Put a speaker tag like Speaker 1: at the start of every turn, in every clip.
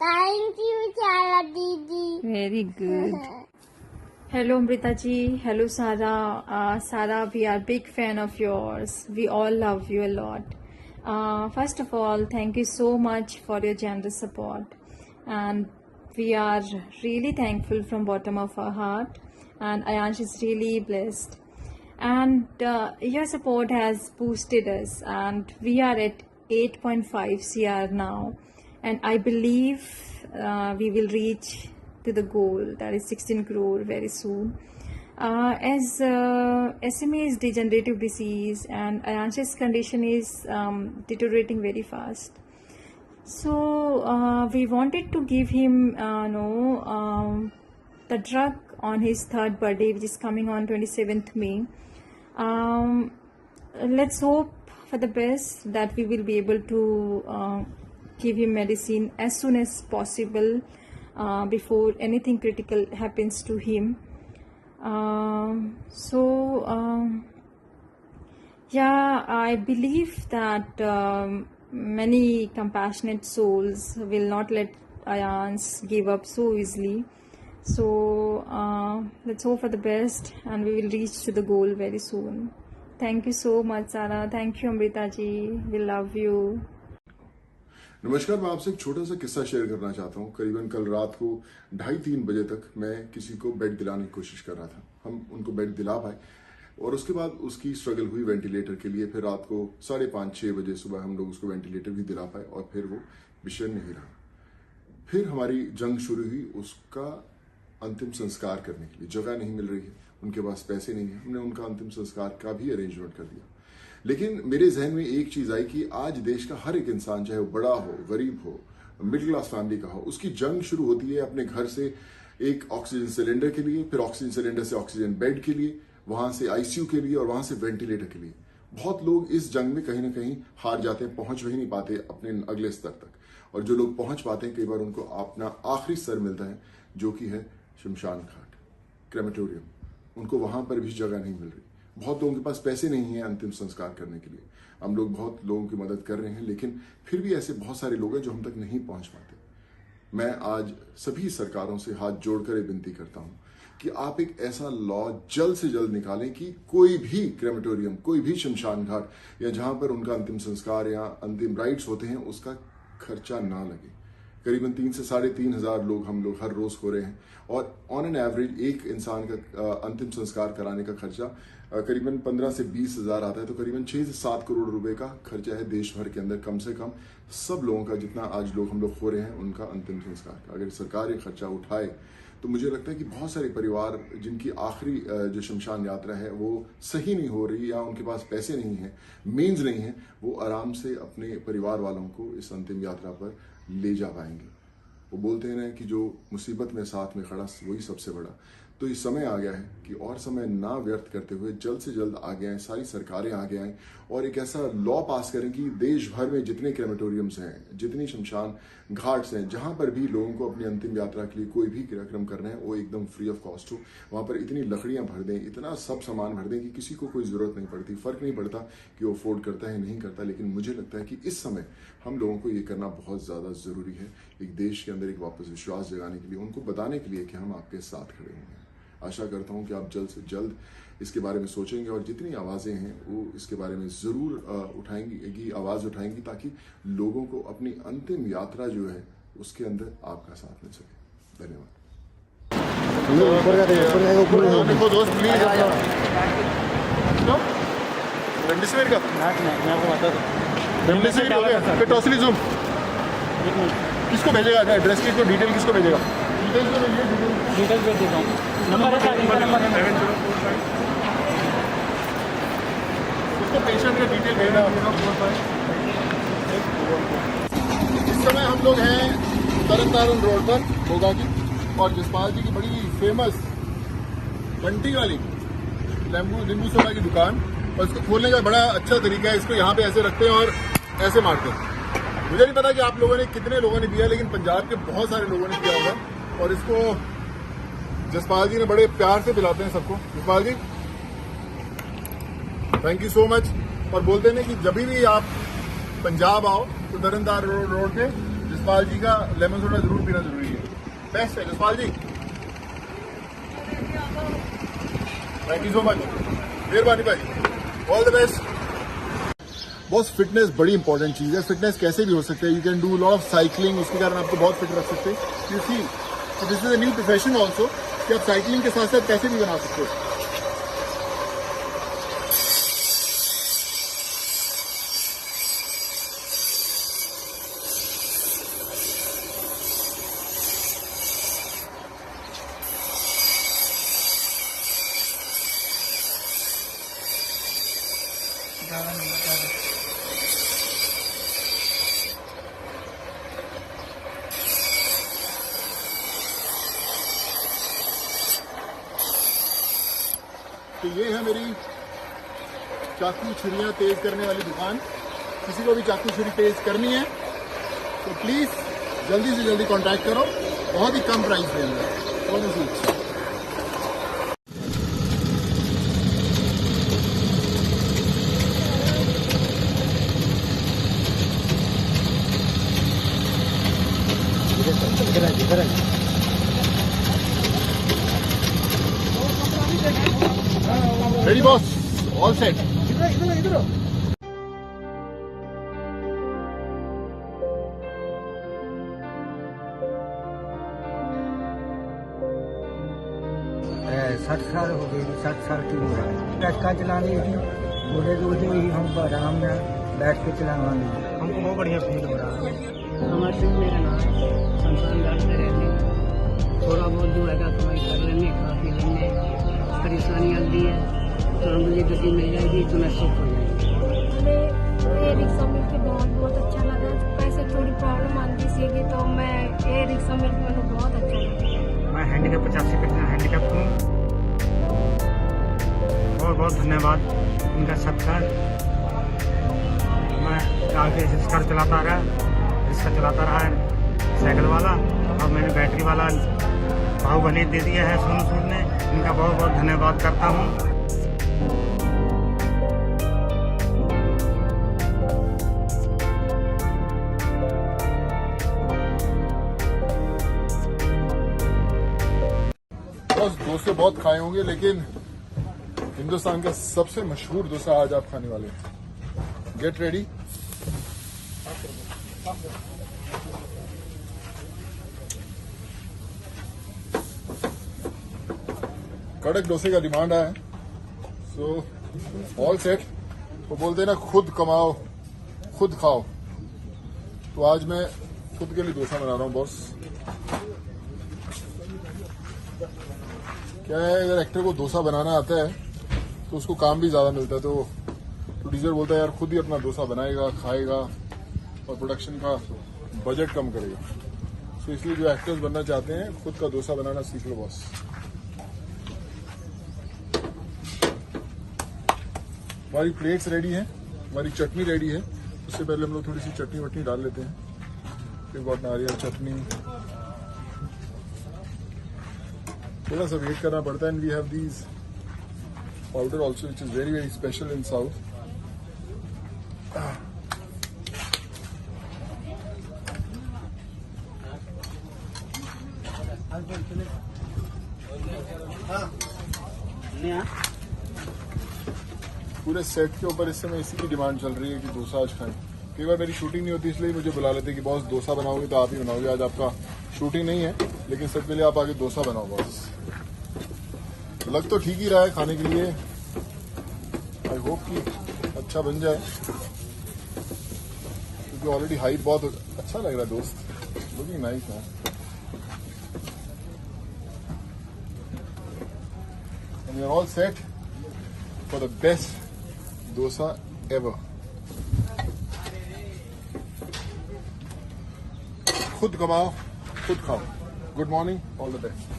Speaker 1: Thank you, Sara Didi.
Speaker 2: Very good. Hello Amrita ji, hello Sara. Sara, we are big fan of yours. We all love you a lot. First of all, thank you so much for your generous support, and we are really thankful from bottom of our heart. And Ayansh is really blessed, and your support has boosted us, and we are at 8.5 CR now, and I believe we will reach to the goal, that is 16 crore, very soon. As SMA is degenerative disease and Ayansh's condition is deteriorating very fast, so we wanted to give him the drug on his third birthday, which is coming on 27th May. Let's hope for the best that we will be able to give him medicine as soon as possible before anything critical happens to him. Yeah, I believe that many compassionate souls will not let Ayansh give up so easily. So let's hope for the best, and we will reach to the goal very soon. Thank you so much, Sara. Thank you, Amrita ji. We love you.
Speaker 3: नमस्कार, मैं आपसे एक छोटा सा किस्सा share करना चाहता हूँ। करीबन कल रात को 2:30-3 बजे तक मैं किसी को बेड दिलाने की कोशिश कर रहा था। हम उनको बेड दिला पाए और उसके बाद उसकी स्ट्रगल हुई वेंटिलेटर के लिए। फिर रात को 5:30-6 बजे सुबह हम लोग उसको वेंटिलेटर भी दिला पाए और फिर वो विषय नहीं रहा। फिर हमारी जंग शुरू हुई उसका अंतिम संस्कार करने के लिए। जगह नहीं मिल रही है, उनके पास पैसे नहीं है। हमने उनका अंतिम संस्कार का भी अरेंजमेंट कर दिया। लेकिन मेरे जहन में एक चीज आई कि आज देश का हर एक इंसान, चाहे वो बड़ा हो, गरीब हो, मिडिल क्लास फैमिली का हो, उसकी जंग शुरू होती है अपने घर से एक ऑक्सीजन सिलेंडर के लिए, फिर ऑक्सीजन सिलेंडर से ऑक्सीजन बेड के लिए, वहां से आईसीयू के लिए और वहां से वेंटिलेटर के लिए। बहुत लोग इस जंग में कहीं ना कहीं हार जाते हैं, पहुंच ही नहीं पाते अपने अगले स्तर तक। और जो लोग पहुंच पाते हैं, कई बार उनको अपना आखिरी स्तर मिलता है, जो कि है शमशान घाट, क्रेमेटोरियम। उनको वहां पर भी जगह नहीं मिल रही। बहुत लोगों के पास पैसे नहीं है अंतिम संस्कार करने के लिए। हम लोग बहुत लोगों की मदद कर रहे हैं, लेकिन फिर भी ऐसे बहुत सारे लोग हैं जो हम तक नहीं पहुंच पाते। मैं आज सभी सरकारों से हाथ जोड़कर विनती करता हूं कि आप एक ऐसा लॉ जल्द से जल्द निकालें कि कोई भी क्रेमेटोरियम, कोई भी शमशान घाट या जहां पर उनका अंतिम संस्कार या अंतिम राइट्स होते हैं, उसका खर्चा ना लगे। करीबन 3 से 3.5 हजार लोग हम लोग हर रोज हो रहे हैं और ऑन एन एवरेज एक इंसान का अंतिम संस्कार कराने का खर्चा करीबन 15 से 20 हजार आता है। तो करीबन 6 से 7 करोड़ रुपए का खर्चा है देश भर के अंदर, कम से कम सब लोगों का, जितना आज लोग हम लोग हो रहे हैं उनका अंतिम संस्कार का। अगर सरकार ये खर्चा उठाए तो मुझे लगता है कि बहुत सारे परिवार जिनकी आखिरी जो शमशान यात्रा है वो सही नहीं हो रही या उनके पास पैसे नहीं है, मीन्स नहीं है, वो आराम से अपने परिवार वालों को इस अंतिम यात्रा पर ले जा पाएंगे। वो बोलते हैं ना कि जो मुसीबत में साथ में खड़ा वही सबसे बड़ा। तो ये समय आ गया है कि और समय ना व्यर्थ करते हुए जल्द से जल्द आगे आए, सारी सरकारें आगे आएं और एक ऐसा लॉ पास करें कि देश भर में जितने क्रेमेटोरियम्स हैं, जितनी शमशान घाट्स हैं, जहां पर भी लोगों को अपनी अंतिम यात्रा के लिए कोई भी कार्यक्रम करना है, वो एकदम फ्री ऑफ कॉस्ट हो। वहां पर इतनी लकड़ियां भर दें, इतना सब सामान भर दें कि किसी को कोई जरूरत नहीं पड़ती। फर्क नहीं पड़ता कि वो अफोर्ड करता है नहीं करता, लेकिन मुझे लगता है कि इस समय हम लोगों को ये करना बहुत ज्यादा जरूरी है, एक देश के अंदर एक वापस विश्वास जगाने के लिए, उनको बताने के लिए कि हम आपके साथ खड़े हुए हैं। आशा करता हूं कि आप जल्द से जल्द इसके बारे में सोचेंगे और जितनी आवाजें हैं वो इसके बारे में जरूर उठाएंगी, आवाज उठाएंगी, ताकि लोगों को अपनी अंतिम यात्रा जो है उसके अंदर आपका साथ मिल सके। धन्यवाद।
Speaker 4: देखो दोस्त, प्लीज रेमडेसिविर का
Speaker 5: मैं आपको बता दूं।
Speaker 4: रेमडेसिविर हो गया, फिर टॉसिलिजुम किसको भेजेगा? एड्रेस किसको, डिटेल किसको भेजेगा?
Speaker 5: डिटेल्स भेज देता हूँ। नंबर है, नंबर है।
Speaker 4: उसको पेशेंट का डिटेल भेजना। इस समय हम लोग हैं तरन रोड पर मोगा की, और जसपाल जी की बड़ी फेमस बंटी वाली नींबू सोडा की दुकान, और इसको खोलने का बड़ा अच्छा तरीका है। इसको यहाँ पे ऐसे रखते हैं और ऐसे मारते हैं। मुझे नहीं पता कि आप लोगों ने कितने लोगों ने दिया, लेकिन पंजाब के बहुत सारे लोगों ने किया होगा। और इसको जसपाल जी ने बड़े प्यार से पिलाते हैं सबको। जसपाल जी, थैंक यू सो मच। और बोलते हैं कि जब भी आप पंजाब आओ तो तरनतारण रोड पे जसपाल जी का लेमन सोडा जरूर पीना जरूरी है, बेस्ट है जसपाल जी। थैंक यू सो मच, मेहरबानी भाई, all the best. Boss fitness बड़ी इंपॉर्टेंट चीज है। फिटनेस कैसे भी हो सकता है, you can do lot of cycling, उसके कारण आपको बहुत फिट रख सकते हैं। You see this is a new profession also कि आप साइकिलिंग के साथ साथ पैसे भी बना सकते हो। तो ये है मेरी चाकू छुरियां तेज करने वाली दुकान। किसी को भी चाकू छुरी तेज करनी है तो प्लीज जल्दी से जल्दी कांटेक्ट करो, बहुत ही कम प्राइस देंगे। Ready boss, all set.
Speaker 6: साठ साल हो गए, 60 साल की उम्र है। टचका चलाने की बोले तो ही हमको आराम में बैठ के चलाना हमको बहुत बढ़िया फील हो रहा है।
Speaker 7: अमर सिंह मेरा नाम है, संसार घाट में रहने, थोड़ा बहुत जो है कमाई कर लेने, खा पी लेने, परेशानी आती है तो मुझे गति मिल जाएगी तो मैं सुख हो जाएगी।
Speaker 1: हमें ये रिक्शा मिल के बहुत बहुत अच्छा लगा। पैसे थोड़ी प्रॉब्लम आती थी तो मैं ये रिक्शा मिल के मैंने बहुत अच्छा लगा।
Speaker 6: मैं हैंडीकैप 85% हैंडीकैप हूँ। बहुत बहुत धन्यवाद इनका सबका। मैं आगे रिक्शा चलाता रहा साइकिल वाला, और मैंने बैटरी वाला बाहुबली दे दिया है सोनू सूद ने। इनका बहुत बहुत धन्यवाद करता हूँ।
Speaker 4: बस डोसे बहुत खाए होंगे, लेकिन हिंदुस्तान का सबसे मशहूर डोसा आज आप खाने वाले हैं। Get ready. कड़क डोसे का डिमांड आया है, सो ऑल सेट। वो बोलते हैं ना, खुद कमाओ खुद खाओ, तो आज मैं खुद के लिए डोसा बना रहा हूँ बॉस। क्या है, अगर एक्टर को डोसा बनाना आता है तो उसको काम भी ज्यादा मिलता है, तो प्रोड्यूसर बोलता है यार खुद ही अपना डोसा बनाएगा, खाएगा और प्रोडक्शन का बजट कम करेगा। तो इसलिए जो एक्टर्स बनना चाहते हैं खुद का डोसा बनाना सीख लो बॉस। हमारी प्लेट्स रेडी हैं, हमारी चटनी रेडी है। उससे पहले हम लोग थोड़ी सी चटनी वटनी डाल लेते हैं। फिर बहुत नारियल चटनी, थोड़ा सा वेट करना पड़ता है। And we have these powder also which is very very special in south. पूरे सेट के ऊपर इस समय इसी की डिमांड चल रही है कि डोसा आज खाएं। कई बार मेरी शूटिंग नहीं होती, इसलिए मुझे बुला लेते कि बॉस डोसा बनाओगे तो आप ही बनाओगे। आज आपका शूटिंग नहीं है, लेकिन सबके लिए आप आगे डोसा बनाओ बॉस। लग तो ठीक ही रहा है खाने के लिए। आई होप कि अच्छा बन जाए, क्योंकि ऑलरेडी हाइट बहुत अच्छा लग रहा है दोस्त। लुकिंग नाइस है। And we are all set for the best dosa ever. खुद कमाओ खुद खाओ। Good morning, all the best.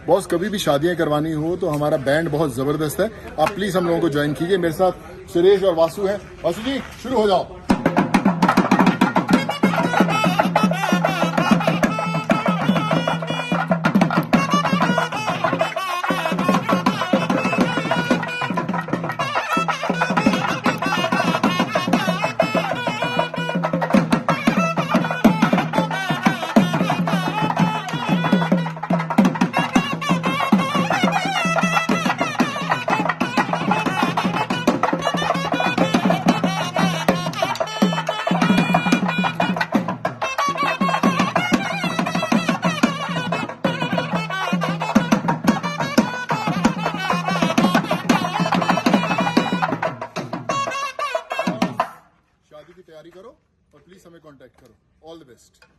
Speaker 4: Boss, कभी भी शादियां करवानी हो तो हमारा बैंड बहुत जबरदस्त है। आप प्लीज हम लोगों को ज्वाइन कीजिए। मेरे साथ सुरेश और वासु है। वासु जी शुरू हो जाओ।
Speaker 3: बेस्ट।